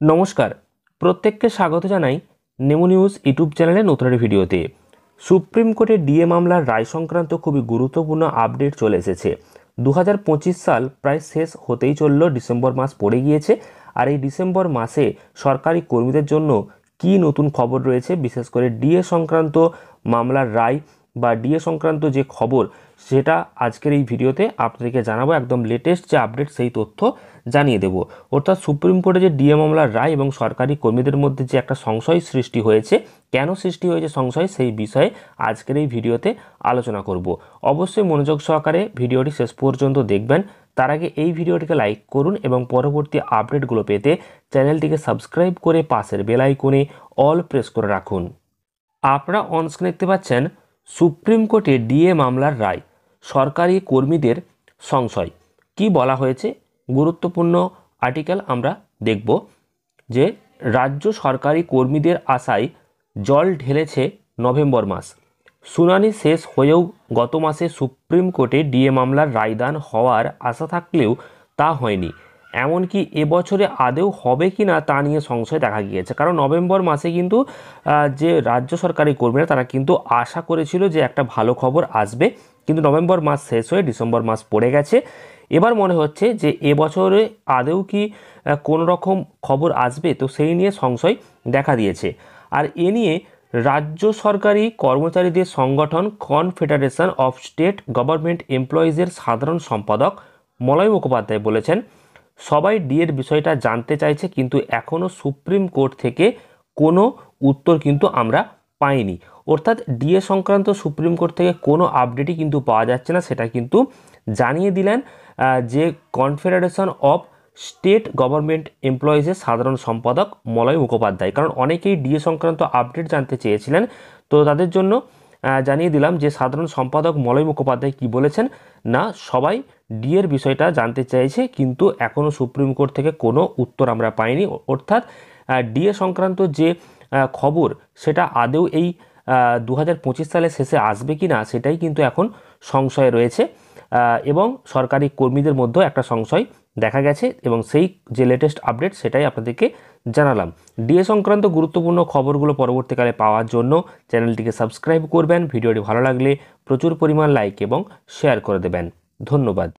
নমস্কার, প্রত্যেককে স্বাগত জানাই নেমো নিউজ ইউটিউব চ্যানেলে নতুন একটি ভিডিওতে। সুপ্রিম কোর্টের ডিএ মামলার রায় সংক্রান্ত খুবই গুরুত্বপূর্ণ আপডেট চলে এসেছে। 2025 সাল প্রায় শেষ হতেই চলল, ডিসেম্বর মাস পড়ে গিয়েছে। আর এই ডিসেম্বর মাসে সরকারি কর্মীদের জন্য কি নতুন খবর রয়েছে, বিশেষ করে ডিএ সংক্রান্ত মামলার রায় বা ডিএ সংক্রান্ত যে খবর, সেটা আজকের এই ভিডিওতে আপনাদেরকে জানাবো। একদম লেটেস্ট যে আপডেট সেই তথ্য জানিয়ে দেব। অর্থাৎ সুপ্রিম কোর্টে যে ডিএ মামলার রায় এবং সরকারি কর্মীদের মধ্যে যে একটা সংশয় সৃষ্টি হয়েছে, কেন সৃষ্টি হয়েছে সংশয়, সেই বিষয়ে আজকের এই ভিডিওতে আলোচনা করব। অবশ্যই মনোযোগ সহকারে ভিডিওটি শেষ পর্যন্ত দেখবেন। তার আগে এই ভিডিওটিকে লাইক করুন এবং পরবর্তী আপডেটগুলো পেতে চ্যানেলটিকে সাবস্ক্রাইব করে পাশের বেল আইকনে অল প্রেস করে রাখুন। আপনারা অনস্ক্রিনে দেখতে পাচ্ছেন সুপ্রিম কোর্টে ডিএ মামলার রায়, সরকারি কর্মীদের সংশয়। কি বলা হয়েছে, গুরুত্বপূর্ণ আর্টিকেল আমরা দেখব। যে রাজ্য সরকারি কর্মীদের আশায় জল ঢেলেছে নভেম্বর মাস। শুনানি শেষ হয়েও গত মাসে সুপ্রিম কোর্টে ডিএ মামলার রায়দান হওয়ার আশা থাকলেও তা হয়নি। এমনকি এবছরে আদৌ হবে কি না তা নিয়ে সংশয় দেখা গিয়েছে। কারণ নভেম্বর মাসে কিন্তু যে রাজ্য সরকারি কর্মীরা তারা কিন্তু আশা করেছিল যে একটা ভালো খবর আসবে, কিন্তু নভেম্বর মাস শেষ হয়ে ডিসেম্বর মাস পড়ে গেছে। এবার মনে হচ্ছে যে এবছরে আদৌ কি কোনো রকম খবর আসবে, তো সেই নিয়ে সংশয় দেখা দিয়েছে। আর এ নিয়ে রাজ্য সরকারি কর্মচারীদের সংগঠন কনফেডারেশন অফ স্টেট গভর্নমেন্ট এমপ্লয়িজের সাধারণ সম্পাদক মলয় মুখোপাধ্যায় বলেছেন, সবাই ডিএর বিষয়টা জানতে চাইছে, কিন্তু এখনও সুপ্রিম কোর্ট থেকে কোনো উত্তর কিন্তু আমরা পাইনি। অর্থাৎ ডিএ সংক্রান্ত সুপ্রিম কোর্ট থেকে কোনো আপডেটই কিন্তু পাওয়া যাচ্ছে না, সেটা কিন্তু জানিয়ে দিলেন যে কনফেডারেশন অফ স্টেট গভর্নমেন্ট এমপ্লয়িজের সাধারণ সম্পাদক মলয় মুখোপাধ্যায়। কারণ অনেকেই ডিএ সংক্রান্ত আপডেট জানতে চেয়েছিলেন, তো তাদের জন্য জানিয়ে দিলাম যে সাধারণ সম্পাদক মলয় মুখোপাধ্যায় কি বলেছেন, না সবাই ডিএর বিষয়টা জানতে চাইছে, কিন্তু এখনও সুপ্রিম কোর্ট থেকে কোনো উত্তর আমরা পাইনি। অর্থাৎ ডিএ সংক্রান্ত যে খবর, সেটা আদৌ এই 2025 সালের শেষে আসবে কি না, সেটাই কিন্তু এখন সংশয় রয়েছে। এবং সরকারি কর্মীদের মধ্যেও একটা সংশয় দেখা গেছে, এবং সেই যে লেটেস্ট আপডেট সেটাই আপনাদেরকে জানালাম। ডিএ সংক্রান্ত গুরুত্বপূর্ণ খবরগুলো পরবর্তীকালে পাওয়ার জন্য চ্যানেলটিকে সাবস্ক্রাইব করবেন। ভিডিওটি ভালো লাগলে প্রচুর পরিমাণ লাইক এবং শেয়ার করে দেবেন। ধন্যবাদ।